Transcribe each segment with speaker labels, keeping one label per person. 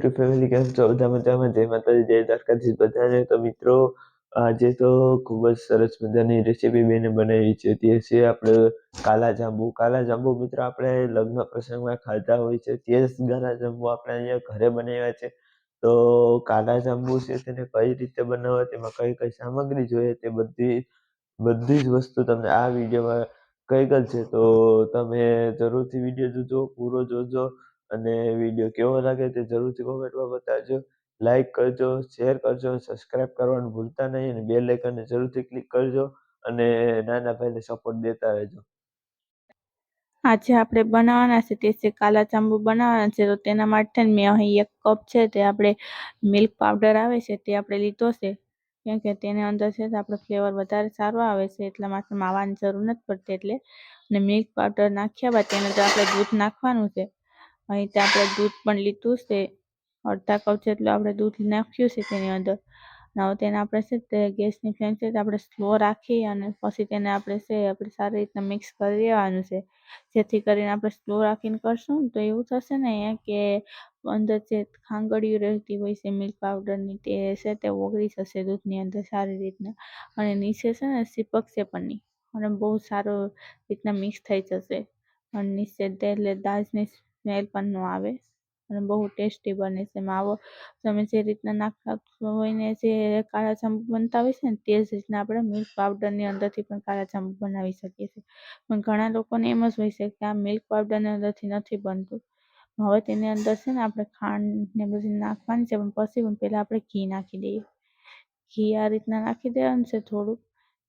Speaker 1: YouTube family કેમ છો? બધા મજામાં? જય માતાજી, જય દ્વારકાધીશ બધાને. તો મિત્રો, આજે તો ખૂબ જ સરસ મજાની રેસીપી બેને બનાવી છે. તે છે આપણે કાલા જાંબુ. કાલા જાંબુ મિત્રો આપણે લગ્ન પ્રસંગમાં ખાધા હોય છે. તે જ કાલા જાંબુ આપણે અહીંયા ઘરે બનાવ્યા છે. તો કાલા જાંબુ છે તેને કઈ રીતે બનાવવા, તેમાં કઈ કઈ સામગ્રી જોઈએ, તે બધી બધી જ વસ્તુ તમને આ વિડીયોમાં કઈ ગઈ છે. તો તમે જરૂરથી વિડીયો જોજો, પૂરો જોજો. અને વિડીયો કેવો લાગે તે જરૂરથી કોમેન્ટમાં બતાવજો. લાઈક કરજો, શેર કરજો, સબસ્ક્રાઇબ કરવાનું ભૂલતા નહીં અને બેલ આઇકનને જરૂરથી ક્લિક કરજો અને નાના ભાઈને સપોર્ટ દેતા રહેજો.
Speaker 2: આજે આપણે બનાવવાના છે તે છે કાલા જાંબુ બનાવવાના છે. તો તેના માટે મેં અહીં 1 કપ છે તે આપણે મિલ્ક પાવડર આવે છે તે આપણે લીધો છે, કેમ કે તેની અંદર છે તો આપણો ફ્લેવર વધારે સારો આવે છે, એટલા માટે માવાની જરૂર નથી પડતી. એટલે અને મિલ્ક પાવડર નાખ્યા બાદ તેની અંદર આપણે દૂધ નાખવાનું છે. અહીં તે આપણે દૂધ પણ લીધું છે, અડધા કપ જેટલું આપણે દૂધ નાખ્યું છે તેની અંદર. હવે તેને આપણે છે તે ગેસની ફ્લેમ છે તે આપણે સ્લો રાખી અને પછી તેને આપણે સારી રીતના મિક્સ કરી દેવાનું છે. જેથી કરીને આપણે સ્લો રાખીને કરશું તો એવું થશે ને કે અંદર જે ખાંગડીઓ રહેતી હોય છે મિલ્ક પાવડરની, તે છે તે ઓગળી જશે દૂધની અંદર સારી રીતના, અને નીચે છે ને ચીપકશે પણ નહીં અને બહુ સારું રીતના મિક્સ થઈ જશે. અને નીચે એટલે દાળની સ્મેલ પણ ન આવે અને બહુ ટેસ્ટી બને છે. માવો તમે જે રીતના નાખતા હોય ને, જે કાળા જાંબુ બનતા હોય છે ને તે જ રીતના આપણે મિલ્ક પાવડરની અંદરથી પણ કાળા જાંબુ બનાવી શકીએ છીએ. પણ ઘણા લોકોને એમ જ હોય છે કે આ મિલ્ક પાવડરની અંદરથી નથી બનતું. હવે તેની અંદર છે ને આપણે ખાંડ ને બધી નાખવાની છે, પણ પછી પહેલાં આપણે ઘી નાખી દઈએ. ઘી આ રીતના નાખી દેવાનું છે થોડુંક,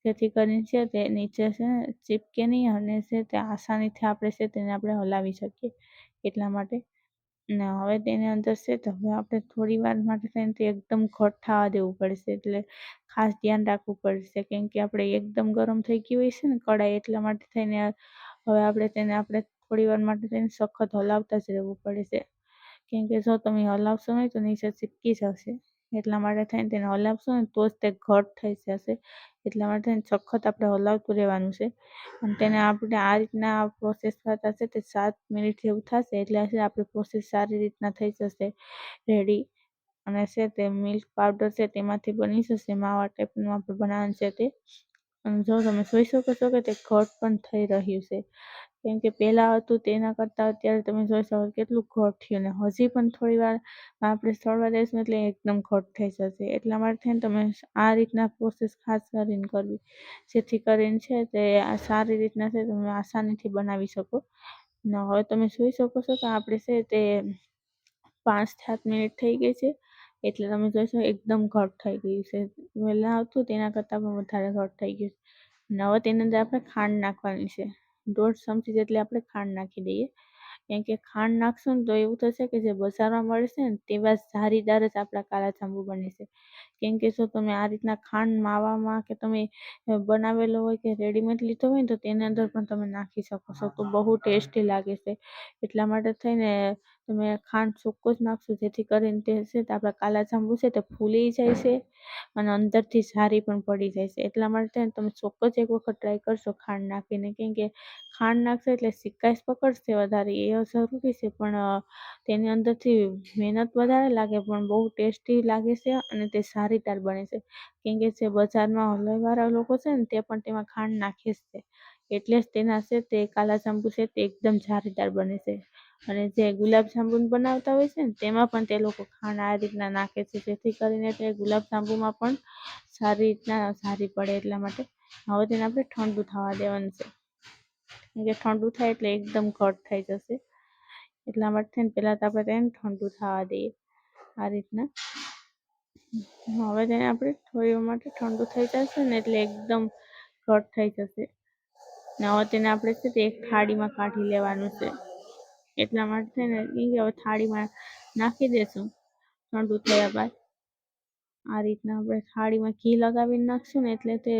Speaker 2: જેથી કરીને છે તે નીચે છે ને ચીપકે નહીં અને છે તે આસાનીથી આપણે છે તેને આપણે હલાવી શકીએ એટલા માટે. ને હવે તેની અંદર છે તો હવે આપણે થોડી વાર માટે થઈને તે એકદમ ઘટ થવા દેવું પડશે. એટલે ખાસ ધ્યાન રાખવું પડશે, કેમ કે આપણે એકદમ ગરમ થઈ ગઈ હોય છે ને કઢાઈ, એટલા માટે થઈને હવે આપણે થોડી વાર માટે તેને સખત હલાવતા જ રહેવું પડશે. કેમ કે જો તમે હલાવશો નહીં તો નીચે ચીપકી જશે, એટલા માટે થઈને તેને હલાવશો ને તો જ તે ઘટ થઈ જશે. એટલા માટે થઈને સખત આપણે હલાવતું રહેવાનું છે. અને તેને આપણે આ રીતના પ્રોસેસ કરતા છે તે 7 મિનિટ જેવું થશે એટલે આપણી પ્રોસેસ સારી રીતના થઈ જશે રેડી. અને છે તે મિલ્ક પાવડર છે તેમાંથી બની જશે માવા ટાઈપનું આપણે બનાવવાનું છે તે. અને જો તમે જોઈ શકો છો કે તે ઘટ પણ થઈ રહ્યું છે, કેમ કે પહેલાં હતું તેના કરતાં અત્યારે તમે જોઈ શકો કેટલું ઘટ થયું, ને હજી પણ થોડી વાર આપણે સળવા દઈશું એટલે એકદમ ઘટ થઈ જશે. એટલા માટે થઈને તમે આ રીતના પ્રોસેસ ખાસ કરીને કરવી, જેથી કરીને છે તે આ સારી રીતના છે તમે આસાનીથી બનાવી શકો. ને હવે તમે જોઈ શકો છો કે આપણે છે તે 5-7 મિનિટ થઈ ગઈ છે, એટલે તમે જોઈશો એકદમ ઘટ થઈ ગયું છે. પહેલાં હતું તેના કરતાં પણ વધારે ઘટ થઈ ગયું છે. અને હવે તેની અંદર આપણે ખાંડ નાખવાની છે. 1.5 ચમચી જેટલી આપણે ખાંડ નાખી દઈએ, કેમ કે ખાંડ નાખશું ને તો એવું થશે કે જે બજારમાં મળે છે ને તેવા જારીદાર જ આપણા કાળા જાંબુ બને છે. કેમ કે જો તમે આ રીતના ખાંડ માવામાં કે તમે બનાવેલો હોય કે રેડીમેડ લીધો હોય ને તો તેની અંદર પણ તમે નાખી શકો છો, તો બહુ ટેસ્ટી લાગે છે. એટલા માટે થઈને તમે ખાંડ ચોખ્ખો જ નાખશો, જેથી કરીને તે છે તે આપણા કાલા જાંબુ છે તે ફૂલી જાય છે અને અંદરથી સારી પણ પડી જાય છે. એટલા માટે થઈને તમે ચોક્કસ એક વખત ટ્રાય કરશો ખાંડ નાખીને, કેમ કે ખાંડ નાખશો એટલે સિકાઈશ પકડશે વધારે, એ જરૂરી છે, પણ તેની અંદરથી મહેનત વધારે લાગે પણ બહુ ટેસ્ટી લાગે છે અને તે સારીદાર બને છે. કેમ કે જે બજારમાં હલવાઈવાળા લોકો છે ને તે પણ તેમાં ખાંડ નાખે છે, એટલે જ તેના છે તે કાલા જાંબુ છે તે એકદમ જારીદાર બને છે. અને જે ગુલાબ જાંબુ બનાવતા હોય છે ને તેમાં પણ તે લોકો ખાંડ આ રીતના નાખે છે, જેથી કરીને તે ગુલાબ જાંબુમાં પણ સારી રીતના સારી પડે. એટલા માટે હવે તેને આપણે ઠંડુ થવા દેવાનું છે, કેમ કે ઠંડુ થાય એટલે એકદમ ઘટ થઈ જશે. એટલા માટે પહેલાં તો આપણે તેને ઠંડુ થવા દઈએ આ રીતના. હવે તેને આપણે થોડી વાર માટે ઠંડુ થઈ જશે ને એટલે એકદમ ઘટ થઈ જશે. ને હવે તેને આપણે છે તે એક થાળીમાં કાઢી લેવાનું છે. એટલા માટે છે ને હવે થાળીમાં નાખી દેશું ઠંડુ થયા બાદ. આ રીતના આપણે થાળીમાં ઘી લગાવીને નાખશું ને એટલે તે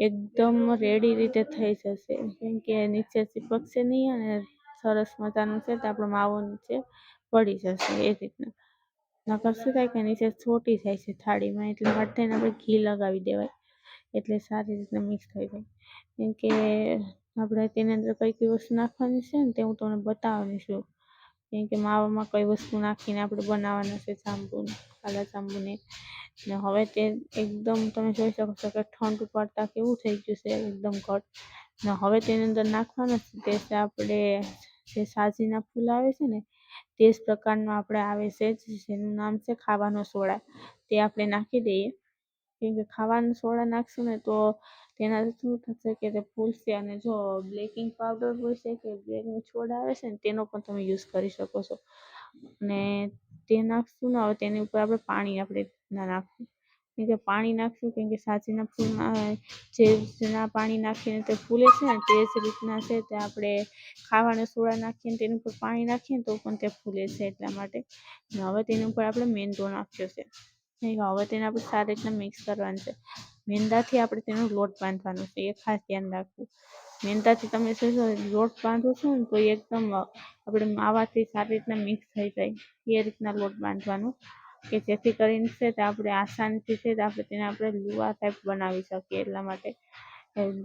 Speaker 2: એકદમ રેડી રીતે થઈ જશે, કેમ કે નીચે ચીપકશે નહીં અને સરસ મજાનું છે તો આપણો માવો નીચે પડી જશે એ રીતના. નકર શું થાય કે નીચે ચોંટી જાય છે થાળીમાં, એટલા માટે થઈને આપણે ઘી લગાવી દેવાય એટલે સારી રીતના મિક્સ થઈ જાય. કેમ કે આપણે તેની અંદર કઈ કઈ વસ્તુ નાખવાની છે ને તે હું તમને બતાવવાની છું. કેમ કે માવામાં કઈ વસ્તુ નાખીને આપણે બનાવવાના છે કાલા જાંબુને. ને હવે તે એકદમ તમે જોઈ શકો છો કે ઠંડુ પડતા કેવું થઈ ગયું છે એકદમ ઘટ. ને હવે તેની અંદર નાખવાનું તે છે આપણે જે સાજીના ફૂલ આવે છે ને તે જ પ્રકારનું આપણે આવે છે જેનું નામ છે ખાવાનો સોડા. તે આપણે નાખી દઈએ. કેમ કે ખાવાનો સોડા નાખશું ને તો તેનાથી શું થશે કે તે ફૂલશે. અને જો બેકિંગ પાવડર હોય છે કે બેકિંગ સોડા આવે છે ને તેનો પણ તમે યુઝ કરી શકો છો. અને તે નાખશું ને હવે તેની ઉપર આપણે પાણી આપણે ના નાખવું. કેમ કે પાણી નાખશું કેમ કે સાજીના ફૂલમાં જે રીતના પાણી નાખીને તે ફૂલે છે ને તે જ રીતના છે તે આપણે ખાવાના સોડા નાખીને તેની ઉપર પાણી નાખીએ તો પણ તે ફૂલે છે એટલા માટે. હવે તેની ઉપર આપણે મેંદો નાખ્યો છે. હવે તેને આપણે સારી રીતના મિક્સ કરવાનું છે. મેંદાથી આપણે તેનો લોટ બાંધવાનો છે એ ખાસ ધ્યાન રાખવું. મેંદાથી તમે જોશો લોટ બાંધો છો ને તો એકદમ આપણે માવાથી સારી રીતના મિક્સ થઈ જાય એ રીતના લોટ બાંધવાનો. કે જેથી કરીને છે તે આપણે આસાનીથી છે તે આપણે લુવા ટાઈપ બનાવી શકીએ એટલા માટે.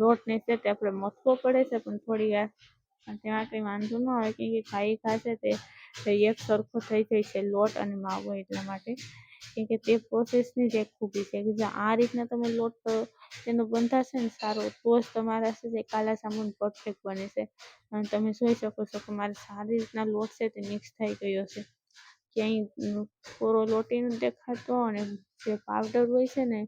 Speaker 2: લોટને છે તે આપણે મથવો પડે છે પણ થોડી વાર તેમાં કંઈ વાંધો ન આવે કેમ કે ખાઈ ખાશે તે એક સરખો થઈ જાય છે લોટ અને માવો એટલા માટે. કેમ કે તે પ્રોસેસની જ એક ખૂબી છે કે જો આ રીતના તમે લોટ તેનો બંધાશે ને સારો તો જ તમારા છે તે કાલા જાંબુ પરફેક્ટ બને છે. અને તમે જોઈ શકો છો કે મારે સારી રીતના લોટ છે તે મિક્સ થઈ ગયો છે. ક્યાંય કોરો લોટી નથી દેખાતો અને જે પાવડર હોય છે ને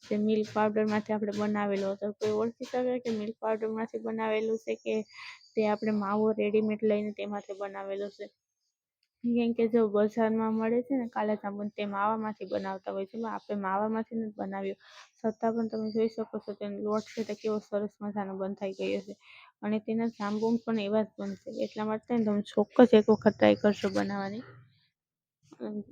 Speaker 2: જે મિલ્ક પાવડરમાંથી આપણે બનાવેલો હતો. કોઈ ઓળખી શકે કે મિલ્ક પાવડરમાંથી બનાવેલું છે કે તે આપણે માવો રેડીમેડ લઈને તેમાંથી બનાવેલો છે. કેમ કે જો બજારમાં મળે છે ને કાલા જાંબુ તે માવામાંથી બનાવતા હોય છે. આપણે માવામાંથી નથી બનાવ્યો. છતાં પણ તમે જોઈ શકો છો તેનો લોટ છે તે કેવો સરસ મજાનો બંધાઈ ગયો છે. અને તેના જાંબુ પણ એવા જ બનશે. એટલા માટે તમે ચોક્કસ એક વખત ટ્રાય કરશો બનાવવાની.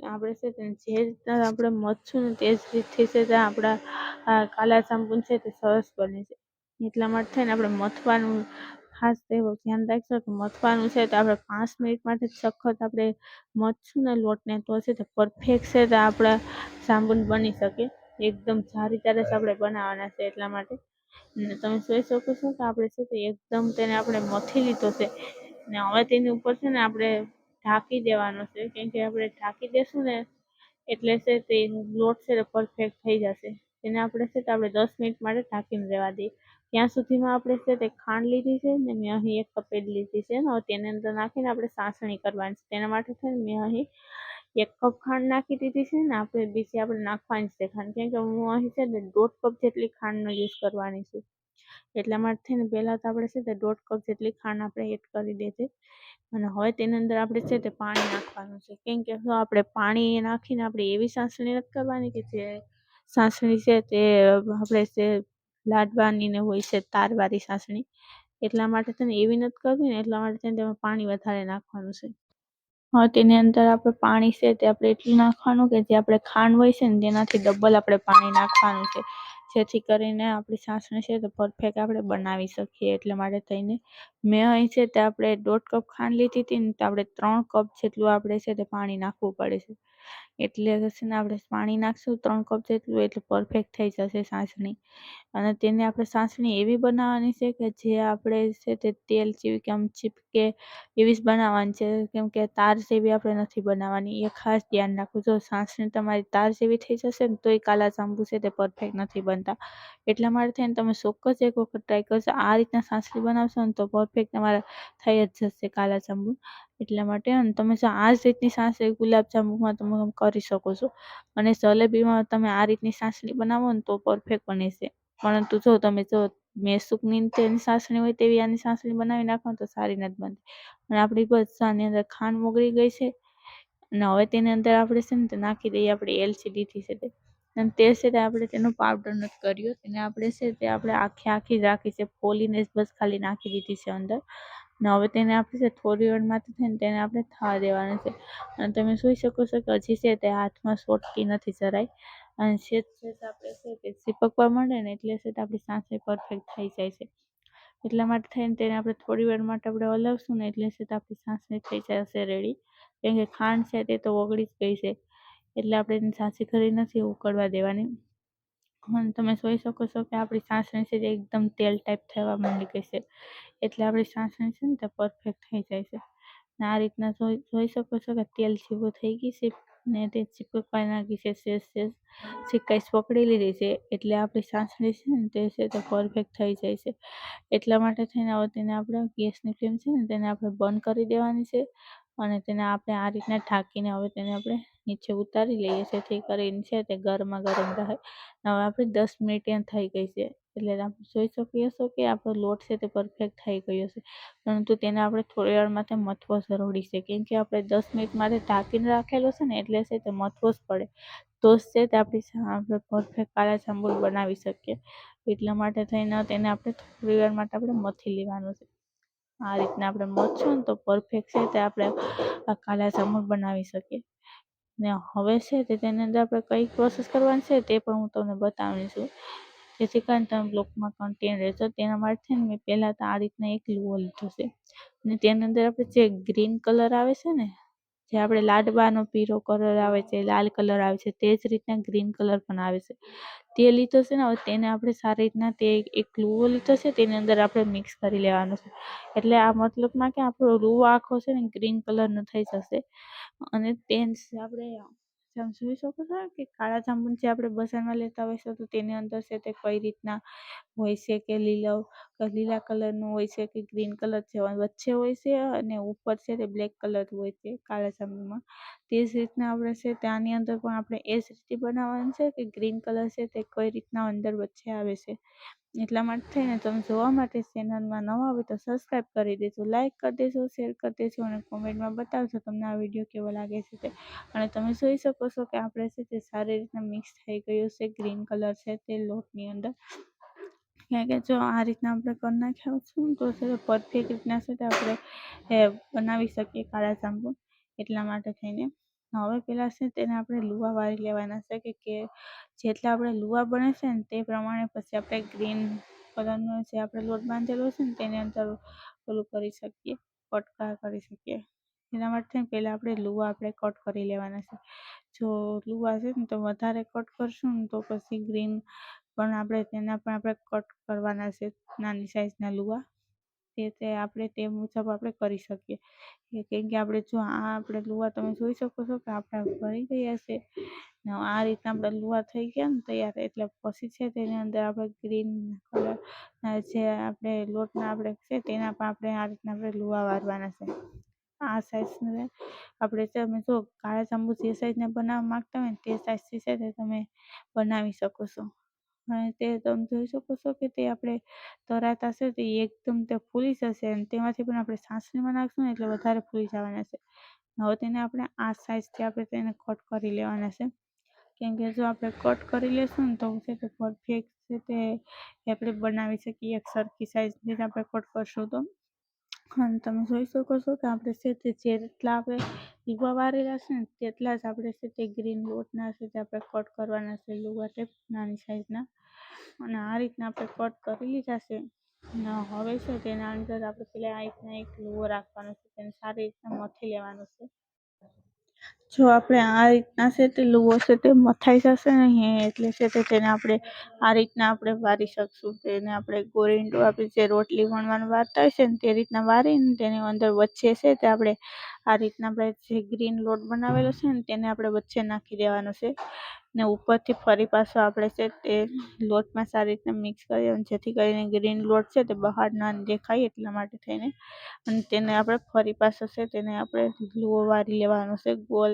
Speaker 2: આપણે છે તે જે રીતના આપણે મથશું ને તે જ રીતથી છે તે આપણા કાલા જાંબુ છે તે સરસ બને છે. એટલા માટે થઈને આપણે મથવાનું ખાસ એવું ધ્યાન રાખજો કે મથવાનું છે તો આપણે 5 મિનિટ માટે સખત આપણે મથશું ને લોટને તો છે તે પરફેક્ટ છે તે આપણા જાંબુ બની શકે. એકદમ સારી રીતે આપણે બનાવવાના છે એટલા માટે. ને તમે જોઈ શકો છો કે આપણે છે તે એકદમ તેને આપણે મથી લીધો છે. ને હવે તેની ઉપર છે ને આપણે ઢાંકી દેવાનો છે. કેમ કે આપણે ઢાંકી દેશું ને એટલે છે તે લોટ છે તે પરફેક્ટ થઈ જશે. તેને આપણે છે તે આપણે 10 મિનિટ માટે ઢાંકીને રહેવા દઈએ. ત્યાં સુધીમાં આપણે છે તે ખાંડ લીધી છે ને મેં અહીં એક તપેલી લીધી છે ને તેની અંદર નાખીને આપણે ચાસણી કરવાની છે. તેના માટે છે ને મેં અહીં 1 કપ ખાંડ નાખી દીધી છે ને આપણે બીજી આપણે નાખવાની છે ખાંડ. કેમ કે હું અહીં છે ને 1.5 કપ જેટલી ખાંડનો યુઝ કરવાની છું. એટલા માટે થઈને પહેલાં તો આપણે છે તે 1.5 કપ જેટલી ખાંડ આપણે એડ કરી દીધી. અને હવે તેની અંદર આપણે છે તે પાણી નાખવાનું છે. કેમ કે જો આપણે પાણી નાખીને આપણે એવી ચાસણી નથી કરવાની કે જે ચાસણી છે તે આપણે છે લાડવાની ને હોય છે તારવાળી ચાસણી. એટલા માટે થઈને એવી નથી કરવી ને એટલા માટે થઈને તેમાં પાણી વધારે નાખવાનું છે. હવે તેની અંદર આપણે પાણી છે તે આપણે એટલું નાખવાનું કે જે આપણે ખાંડ હોય છે ને તેનાથી ડબલ આપણે પાણી નાખવાનું છે. જેથી કરીને આપણી ચાસણી છે તે પરફેક્ટ આપણે બનાવી શકીએ. એટલા માટે થઈને મેં અહીં છે તે આપણે 1.5 કપ ખાંડ લીધી હતી ને તો આપણે 3 કપ જેટલું આપણે છે તે પાણી નાખવું પડે છે. એટલે છે ને આપણે પાણી નાખશું 3 કપ જેટલું એટલે પરફેક્ટ થઈ જશે ચાસણી. અને તેને આપણે ચાસણી એવી બનાવવાની છે કે જે આપણે છે તે તેલ જેવી કે આમ ચીપકે એવી જ બનાવવાની છે. કેમ કે તાર જેવી આપણે નથી બનાવવાની એ ખાસ ધ્યાન રાખવું. જો ચાસણી તમારી તાર જેવી થઈ જશે ને તોય કાલા જાંબુ છે તે પરફેક્ટ નથી બનતા. એટલા માટે થઈને તમે ચોક્કસ એક વખત ટ્રાય કરજો. આ રીતના ચાસણી બનાવશો ને તો પરફેક્ટ તમારા થઈ જ જશે કાલા જાંબુ. એટલા માટે તમે જો આ જ રીતની ચાસણી ગુલાબજાંબુમાં તમે કરી શકો છો. અને જલેબીમાં તમે આ રીતની ચાસણી બનાવો ને તો પરફેક્ટ બને છે. પરંતુ જો તમે મેસૂકની તેની ચાસણી હોય તેવી આની ચાસણી બનાવી નાખો તો સારી નથી બનતી. અને આપણી બસ આની અંદર ખાંડ ઓગળી ગઈ છે. અને હવે તેની અંદર આપણે છે ને તે નાખી દઈએ આપણે એલચી લીધી છે તે. અને તે છે તે આપણે તેનો પાવડર નથી કર્યો. તેને આપણે છે તે આપણે આખી જ રાખી છે. ફોલીને જ બસ ખાલી નાખી દીધી છે અંદર. ને હવે તેને આપણે છે થોડી વાર માટે થઈને તેને આપણે થવા દેવાનું છે. અને તમે જોઈ શકો છો કે હજી છે તે હાથમાં ચોંટતી નથી જરાય. અને સેજ આપણે છે તે ચીપકવા માંડે ને એટલે છે તે આપણી ચાસણી પરફેક્ટ થઈ જાય છે. એટલા માટે થઈને તેને આપણે થોડી વાર માટે આપણે હલાવશું ને એટલે છે તો આપણી ચાસણી થઈ જશે રેડી. કેમ કે ખાંડ છે તે તો ઓગળી જ ગઈ છે. એટલે આપણે એને ઝાંઝી કરી નથી ઉકળવા દેવાની. અને તમે જોઈ શકો છો કે આપણી ચાસણી છે તે એકદમ તેલ ટાઈપ થવા માંડી ગઈ છે. એટલે આપણી ચાસણી છે ને તે પરફેક્ટ થઈ જાય છે. ને આ રીતના જોઈ શકો છો કે તેલ જેવું થઈ ગઈ છે ને તે ચીપકવા નાખી છે સેજ ચીકાઈશ પકડી લીધી છે એટલે આપણી સાસણી છે ને તે છે તે પરફેક્ટ થઈ જાય છે. એટલા માટે થઈને હવે તેને આપણે ગેસની ફ્લેમ છે ને તેને આપણે બંધ કરી દેવાની છે અને તેને આપણે આ રીતના ઢાંકીને હવે તેને આપણે નીચે ઉતારી લઈએ છીએ, જેથી કરીને છે તે ગરમા ગરમ રહે. હવે આપણી 10 મિનિટ ત્યાં થઈ ગઈ છે એટલે આપણે જોઈ શકીએ છો કે આપણો લોટ છે તે પરફેક્ટ થઈ ગયો છે, પરંતુ તેને આપણે થોડી વાર માટે મથવો જરૂરી છે, કેમ કે આપણે 10 મિનિટ માટે ઢાંકીને રાખેલો છે ને એટલે છે તે મથવો જ પડે, તો જ છે તે આપણે પરફેક્ટ કાળા જાંબુ બનાવી શકીએ. એટલા માટે થઈને તેને આપણે થોડી વાર માટે આપણે મથી લેવાનું છે. આ રીતના આપણે મથશું ને તો પરફેક્ટ છે તે આપણે કાળા જાંબુ બનાવી શકીએ. ને હવે છે તે તેની અંદર આપણે કઈ પ્રોસેસ કરવાની છે તે પણ હું તમને બતાવવાની છું, જેથી કરીને તમે બ્લોગમાં કન્ટિન્યુ રહેજો. તેના માટે મેં પહેલાં તો આ રીતના એક લુઓ લીધો છે અને તેની અંદર આપણે જે ગ્રીન કલર આવે છે ને, જે આપણે લાડવાનો પીળો કલર આવે છે, લાલ કલર આવે છે, તે જ રીતના ગ્રીન કલર પણ આવે છે, તે લીધો છે ને. હવે તેને આપણે સારી રીતના તે એક લુઓ લીધો છે તેની અંદર આપણે મિક્સ કરી લેવાનો છે, એટલે આ મતલબમાં કે આપણો લુઓ આખો છે ને ગ્રીન કલરનો થઈ જશે. અને તે આપણે જોઈ શકો છો કે કાળા જાંબુ જે આપણે બજારમાં લેતા હોય છે તો તેની અંદર છે તે કઈ રીતના હોય છે કે લીલા કલરનું હોય છે કે ગ્રીન કલર છે વચ્ચે હોય છે અને ઉપર છે તે બ્લેક કલર હોય છે કાળા જાંબુમાં. તે જ રીતના આપણે છે ત્યાંની અંદર પણ આપણે એ જ રીતે બનાવવાનું છે કે ગ્રીન કલર છે તે કઈ રીતના અંદર વચ્ચે આવે છે. એટલા માટે થઈને તમે જોવા માટે ચેનલમાં નવા હોય તો સબસ્ક્રાઈબ કરી દેજો, લાઇક કરી દેજો, શેર કરી દેજો અને કોમેન્ટમાં બતાવજો તમને આ વિડીયો કેવો લાગે છે તે. અને તમે જોઈ શકો છો કે આપણે છે તે સારી રીતના મિક્સ થઈ ગયું છે, ગ્રીન કલર છે તે લોટની અંદર. કારણ કે જો આ રીતના આપણે કરી નાખ્યા છું તો છે પરફેક્ટ રીતના છે તે આપણે બનાવી શકીએ કાળા જાંબુ. એટલા માટે થઈને હવે પહેલાં છે તેને આપણે લુવા વાળી લેવાના છે કે જેટલા આપણે લુવા બને છે ને તે પ્રમાણે પછી આપણે ગ્રીન કલરનો જે આપણે લોટ બાંધેલો છે ને તેની અંદર ઓલું કરી શકીએ, કટકા કરી શકીએ. એના માટે પહેલાં આપણે લુવા આપણે કટ કરી લેવાના છે. જો લુવા છે ને તો વધારે કટ કરશું ને તો પછી ગ્રીન પણ આપણે તેના પણ આપણે કટ કરવાના છે, નાની સાઈઝના લુવા. તે આપણે તે મુજબ આપણે કરી શકીએ, કેમ કે આપણે જો આ આપણે લુવા તમે જોઈ શકો છો કે આપણા ભરી ગયા છે. આ રીતના આપણે લુવા થઈ ગયા ને તૈયાર, એટલે પછી છે તેની અંદર આપણે ગ્રીન કલર જે આપણે લોટના આપણે છે તેના પણ આપણે આ રીતના આપણે લુવા વારવાના છે. આ સાઈઝને આપણે તમે જો કાળા જાંબુ જે સાઈઝને બનાવવા માગતા હોય ને તે સાઈઝથી છે તે તમે બનાવી શકો છો. અને તે તમે જોઈ શકો છો કે તે આપણે તરાતા છે તે એકદમ તે ફૂલી જશે અને તેમાંથી પણ આપણે સાસણીમાં નાખશું ને એટલે વધારે ફૂલી જવાના છે. હવે તેને આપણે આ સાઈઝથી આપણે તેને કટ કરી લેવાના છે, કેમ કે જો આપણે કટ કરી લેશું ને તો છે તે પરફેક્ટ છે તે આપણે બનાવી શકીએ. એક સરખી સાઈઝની જ આપણે કટ કરશું તો. અને તમે જોઈ શકો છો કે આપણે છે તે જેટલા આપણે લુવા વારેલા છે ને તેટલા જ આપણે છે તે ગ્રીન લોટના છે તે આપણે કટ કરવાના છે, લુવા ટેપ નાની સાઈઝના. અને આ રીતના આપણે કટ કરી લીધા છે. અને હવે છે તેના અંદર આપણે પહેલાં આ રીતના એક લુઓ રાખવાનો છે, તેને સારી રીતના મથી લેવાનો છે. જો આપણે આ રીતના છે તે લુઓ છે તે મથાઈ જશે ને એટલે છે તે તેને આપણે આ રીતના આપણે વારી શકશું. તેને આપણે ગોરીન્ડો આપણે જે રોટલી વણવાનું વારતા હોય છે ને તે રીતના વારીને તેની અંદર વચ્ચે છે તે આપણે આ રીતના આપણે જે ગ્રીન લોટ બનાવેલો છે ને તેને આપણે વચ્ચે નાખી દેવાનો છે. ને ઉપરથી ફરી પાછો આપણે છે તે લોટમાં સારી રીતના મિક્સ કરી જેથી કરીને ગ્રીન લોટ છે તે બહાર ના દેખાય એટલા માટે થઈને. અને તેને આપણે ફરી પાછો છે તેને આપણે લુઓ વારી લેવાનો છે ગોલ,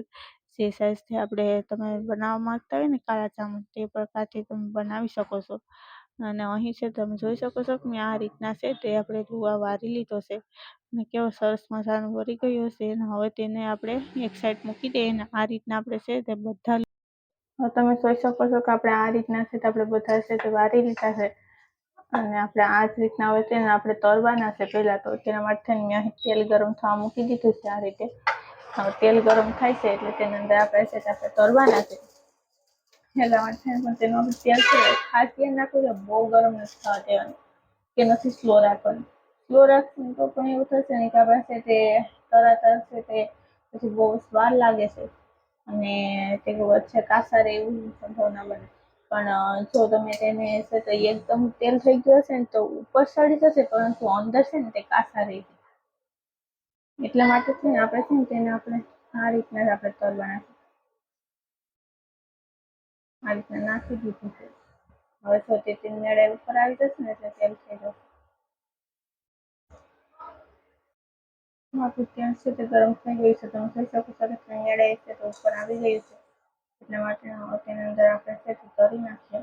Speaker 2: જે સાઈઝથી આપણે તમે બનાવવા માંગતા હોય ને કાળા જાંબુ તે પ્રકારથી તમે બનાવી શકો છો. અને અહીં છે તમે જોઈ શકો છો કે મેં આ રીતના છે તે આપણે લુવા વારી લીધો છે અને કેવો સરસ મજાનો વળી ગયો છે. અને હવે તેને આપણે એક સાઈડ મૂકી દઈએ અને આ રીતના આપણે છે તે બધા તમે જોઈ શકો છો કે આપણે આ રીતના છે તે આપણે બધા છે તે વારી લીધા છે. અને આપણે આ જ રીતના હવે તેને આપણે તળવાના છે. પહેલાં તો તેના માટે મેં અહીં તેલ ગરમ થવા મૂકી દીધું છે આ રીતે. હવે તેલ ગરમ થાય છે એટલે તેની અંદર આપણે છે તે આપણે તળવાના છે. એટલા માટે પણ તેનું આપણે તેલ છે ખાસ ધ્યાન રાખવું કે બહુ ગરમ નથી થવા દેવાનું, કે નથી સ્લો રાખવાનું. સ્લો રાખશું તો પણ એવું થશે ને કે આપણે છે તે તરત છે તે પછી બહુ વાર લાગે છે અને તે વચ્ચે કાચા રહે એવું સંભાવના બને. પણ જો તમે તેને છે તો એકદમ તેલ થઈ ગયું હશે ને તો ઉપર સડી જશે, પરંતુ અંદર છે ને તે કાચા રહી. એટલા માટે છે ને આપણે છે ને તેને આપણે આ રીતના જ આપણે તલ બનાવીશું. આ રીતના નાખી દીધું છે. હવે જો તે તેલ મેળે ઉપર આવી જશે ને એટલે તેલ થઈ જશે. આપણું તેલ છે તે ગરમ થઈ ગયું છે. તમે જોઈ શકો છો કે મેળે છે તો ઉપર આવી ગયું છે. એટલા માટે તેની અંદર આપણે છે તે તરી નાખીએ.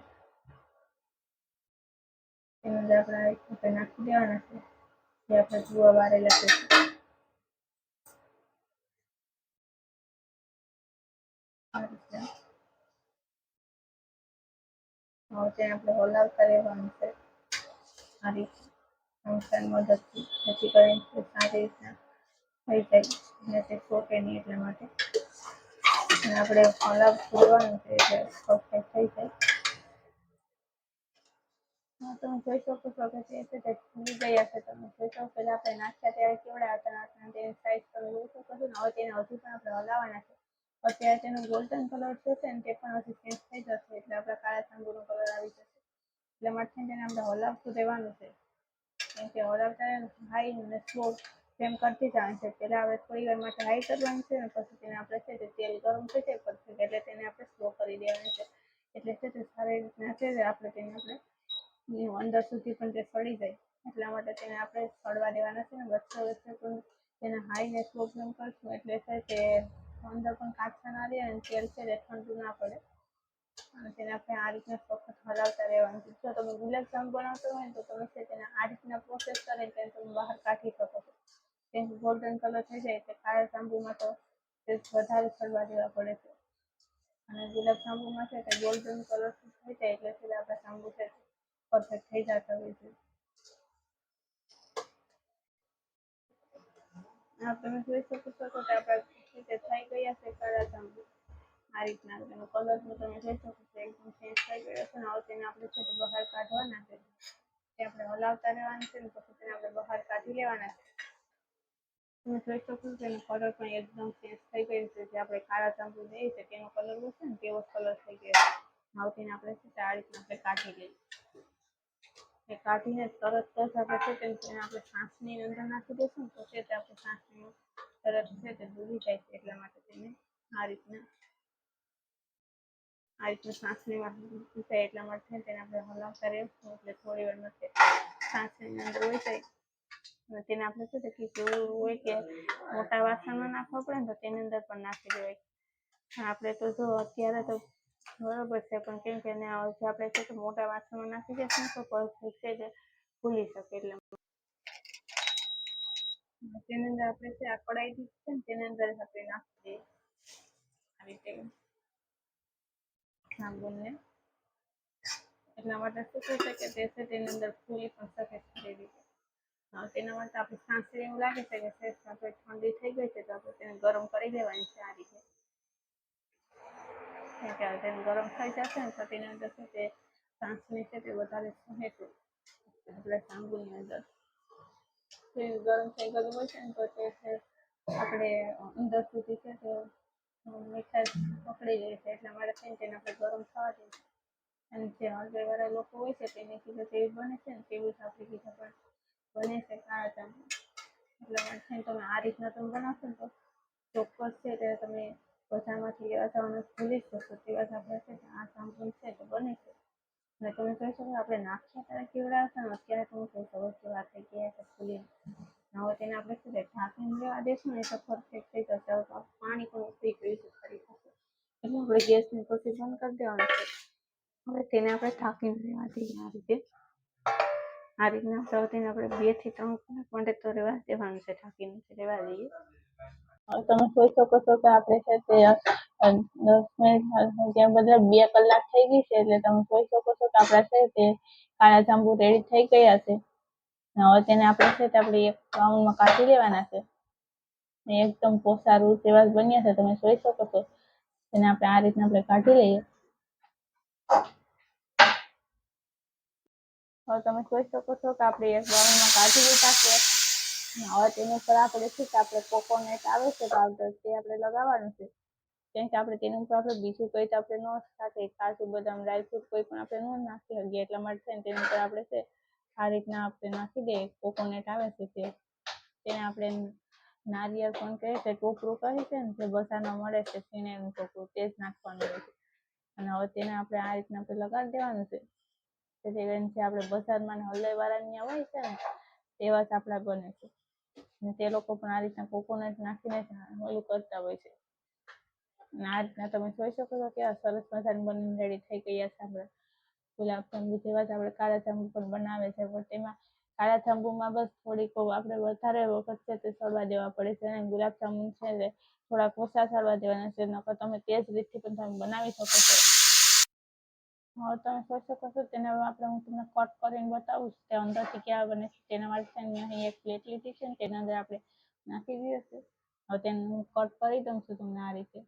Speaker 2: તેની અંદર આપણે આ રીતે નાખી દેવાના છે. જે આપણે જુઓ વારેલા છે. આ રીતે હવે તેને આપણે હલાવતા રહેવાનું છે. આ રીતે ચમચાની મદદથી જેથી કરીને તે સારી રીતના થઈ જાય અને તે ચોટે નહીં એટલા માટે. અને આપણે હલાવતું રહેવાનું છે એટલે પરફેક્ટ થઈ જાય. હા, તમે જોઈ શકો છો કે તે છે તે ફૂલી ગયા છે. તમે જોઈ શકો પહેલા આપણે નાખ્યા ત્યારે કેવડા હતા તેની સાઈઝ તમે જોઈ શકો છો ને. હવે તેને હજુ પણ આપણે હલાવવાના છે. અત્યારે તેનો ગોલ્ડન કલર થશે ને તે પણ હજી ચેન્જ થઈ જશે એટલે આપણા કાળા જાંબુનો કલર આવી જશે. એટલા માટે તેને આપણે હલાવતું રહેવાનું છે. કેમ કે હલાવતા હાઈ અને સ્લો ફ્લેમ કરતી જવાની છે. પહેલા આપણે થોડી વાર માટે હાઈ કરવાની છે ને પછી તેને આપણે છે તે તેલ ગરમ થઈ જાય પછી એટલે તેને આપણે સ્લો કરી દેવાની છે. એટલે છે તે સારી રીતના છે આપણે તેને આપણે અંદર સુધી પણ તે સળી જાય એટલા માટે તેને આપણે સળવા દેવાના છે ને વચ્ચે વચ્ચે પણ તેને હાઈ ને સ્લો ફ્લેમ કરશું એટલે છે તે અંદર પણ કાચા ના રહે અને તેલ છે તે ઠંડુ ના પડે. અને તેને આપણે આ રીતના સખત હલાવતા રહેવાનું છે. જો તમે ગુલાબજાંબુ બનાવતા હોય ને તો તમે છે તેને આ રીતના પ્રોસેસ કરીને તમે બહાર કાઢી શકો છો. કેમ કે ગોલ્ડન કલર થઈ જાય એટલે કાળા જાંબુમાં તો તે વધારે સળવા દેવા પડે છે. અને ગુલાબજાંબુમાં છે તે ગોલ્ડન કલર થઈ જાય એટલે છે આપણા જાંબુ છે પરફેક્ટ થઈ જતા હોય છે. તમે જોઈ શકો છો કે આપણા થઈ ગયા છે કાળા જાંબુ. આ રીતના તેનો કલર પણ તમે જોઈ શકો છો એકદમ ચેન્જ થઈ ગયો છે ને. હવે તેને આપણે છે તે બહાર કાઢવાના છે. તે આપણે હલાવતા રહેવાનું છે ને પછી તેને આપણે બહાર કાઢી લેવાના છે. તમે જોઈ શકો છો તેનો કલર પણ એકદમ ચેન્જ થઈ ગયો છે. જે આપણે કાળા જાંબુ લઈએ છીએ તેનો કલર હશે ને તેવો કલર થઈ ગયો છે. હવે તેને આપણે છે તે આ રીતના આપણે કાઢી લઈએ. એ કાઢીને તરત જ આપણે છે તેને આપણે છાશની અંદર નાખી દઈશું ને તો છે તે આપણે છાશની તરત છે તે ડૂબી જાય છે. એટલા માટે તેને આ રીતના છાશનીમાં ડૂબી જાય એટલા માટે તેને આપણે હલાવતા રહેશું એટલે થોડી વારમાં તે છાશની અંદર વહી જાય. અને તેને આપણે છે તે ખીચું હોય કે મોટા વાસણમાં નાખવા પડે ને તો તેની અંદર પણ નાખી દેવાય. આપણે તો જો અત્યારે તો બરોબર છે પણ કેમ કે આપણે છે તો મોટા વાસણમાં નાખી દેશું તો પરફેક્ટ છે તે ફૂલી શકે એટલે તેની અંદર આપણે છે આ કઢાઈ છે ને તેની અંદર આપણે નાખી દઈએ આ રીતે જાંબુને. એટલા માટે શું છે કે તે છે તેની અંદર ફૂલી પણ શકે સારી રીતે. તેના માટે આપણે સાંસળી એવું લાગે છે કે આપણે ઠંડી થઈ ગઈ છે તો આપણે તેને ગરમ કરી દેવાની છે આ રીતે. તેને ગરમ થઈ જશે ને તો તેની અંદર છે તે સાંસળી છે તે વધારે સહેશે આપણે જાંબુની અંદર. ગરમ થઈ ગયું હોય છે ને તો તે આપણે અંદર સુધી છે તે મીઠાશ પકડી જાય છે એટલા માટે થઈને તેને આપણે ગરમ થવા દઈએ. અને જે હળદરવાળા લોકો હોય છે તેને કીધું તેવી બને છે ને તેવું જ આપણે કીધું પણ બને છે કાળા જાંબુ. એટલા માટે તમે આ રીતના તમે બનાવશો ને તો ચોક્કસ છે તે તમે બજારમાંથી લેવા જવાનું ભૂલી જ જશો તેવા જ આપણે છે આ જાંબુ છે તો બને છે. અને તમે જોઈ શકો આપણે નાખ્યા ત્યારે કેવડા હતા ને અત્યારે તમે જોઈ શકો કેવા થઈ ગયા છે ફૂલીને. હવે તેને આપણે શું છે ઢાંકીને લેવા દેશું ને તો પરફેક્ટ થઈ જશે. હવે પાણી પણ ઉતરી ગયું છે ફરી પાસે એટલે આપણે ગેસને પછી બંધ કરી દેવાનું છે. હવે તેને આપણે ઢાંકીને રહેવા દઈએ આ રીતે. આ રીતના તેને આપણે 2 થી 3 કલાક માટે તો રહેવા દેવાનું છે ઢાંકીને રહેવા દઈએ. હવે તમે જોઈ શકો છો કે આપણે છે તે 10 મિનિટ ત્યાં બધા 2 કલાક થઈ ગઈ છે એટલે તમે જોઈ શકો છો કે આપણા છે તે કાળા જાંબુ રેડી થઈ ગયા છે. હવે તેને આપણે છે તે આપણે એક બાઉલમાં કાઢી લેવાના છે. એકદમ પોસારું જેવા બન્યા છે તમે જોઈ શકો છો. તેને આપણે આ રીતના આપણે કાઢી લઈએ. હવે તમે જોઈ શકો છો કે આપણે એક બાઉલમાં કાઢી લીધા છે. હવે તેની ઉપર આપણે શું કે આપણે કોકોનટ આવે છે પાવડર તે આપણે લગાવવાનું છે. કેમ કે આપણે તેની ઉપર આપણે બીજું કંઈ તો આપણે ન સાથે કાજુ બદામ ડ્રાયફ્રૂટ કોઈ પણ આપણે ન નાખી શકીએ એટલા માટે છે ને તેની ઉપર આપણે છે આ રીતના આપણે નાખી દઈએ કોકોનટ આવે છે તેને આપણે નારિયેળ પણ કહે છે ટોપરું કહે છે ને જે બજારમાં મળે છે સીણેનું ટોપરું તે જ નાખવાનું હોય છે. અને હવે તેને આપણે આ રીતના આપણે લગાડી દેવાનું છે. જેથી કરીને જે આપણે બજારમાં ને હલવાઈવાળા હોય છે ને તેવા જ આપણા બને છે. અને તે લોકો પણ આ રીતના કોકોનટ નાખીને જ ઓલું કરતા હોય છે. અને આ રીતના તમે જોઈ શકો છો કે આ સરસ મજાની બનીને રેડી થઈ ગયા છે આપણે ગુલાબજાંબુ જેવા જ આપણે કાળા જાંબુ પણ બનાવે છે, પણ તેમાં કાળા જાંબુમાં બસ થોડીક આપણે વધારે વખત છે તે સળવા દેવા પડે છે, અને ગુલાબજાંબુ છે તે થોડાક ઓછા સળવા દેવાના છે, નકર તમે તે જ રીતથી પણ તમે બનાવી શકો છો. હવે તમે જોઈ શકો છો તેને હવે આપણે હું તમને કટ કરીને બતાવું છું તે અંદરથી કેવા બને છે. તેના માટે મેં અહીં એક પ્લેટ લીધી છે ને તેના અંદર આપણે નાખી દીધું છે. હવે તેને હું કટ કરી દઉં છું તમને આ રીતે.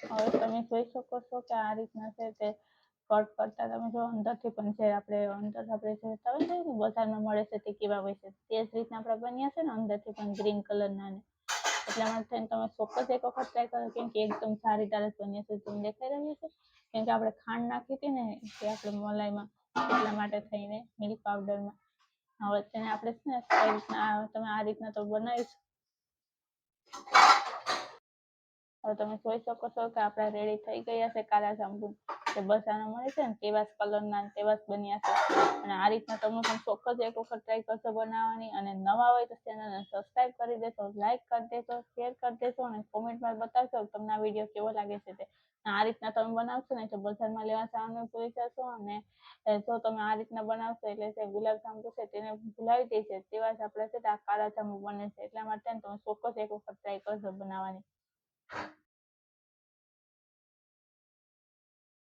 Speaker 2: હવે તમે જોઈ શકો છો કે આ રીતના છે તે કટ કરતા તમે જો અંદરથી પણ છે આપણે જોતા હોય છે ને બજારમાં મળે છે તે કેવા હોય છે તે જ રીતના આપણે બન્યા છે ને અંદરથી પણ ગ્રીન કલરના ને એટલા માટે તમે ચોક્કસ એક વખત ટ્રાય કરો કેમ કે એકદમ સારી તારે બન્યા છે તમને દેખાઈ રહ્યું છે કેમ કે આપણે ખાંડ નાખી હતી ને કે આપણે મલાઈમાં એટલા માટે થઈને મિલ્ક પાવડરમાં. હવે તેને આપણે છે ને કઈ રીતના તમે આ રીતના તો બનાવી હવે તમે જોઈ શકો છો કે આપણા રેડી થઈ ગયા છે કાળા જાંબુ જે બજારમાં મળે છે ને તેવા જ કલરના તેવા જ બન્યા છે. અને આ રીતના તમે પણ ચોક્કસ એક વખત ટ્રાય કરશો બનાવવાની, અને નવા હોય તો ચેનલને સબસ્ક્રાઈબ કરી દેશો, લાઈક કરી દેશો, શેર કરી દેશો અને કોમેન્ટમાં બતાવશો તમને આ વિડીયો કેવો લાગે છે તે. આ રીતના તમે બનાવશો ને તો બજારમાં લેવા જવાનું ભૂલી જશો, અને જો તમે આ રીતના બનાવશો એટલે જે ગુલાબજાંબુ છે તેને ભૂલાવી દેશે તેવા જ આપણે છે આ કાળા જાંબુ બને છે. એટલા માટે તમે ચોક્કસ એક વખત ટ્રાય કરશો બનાવવાની.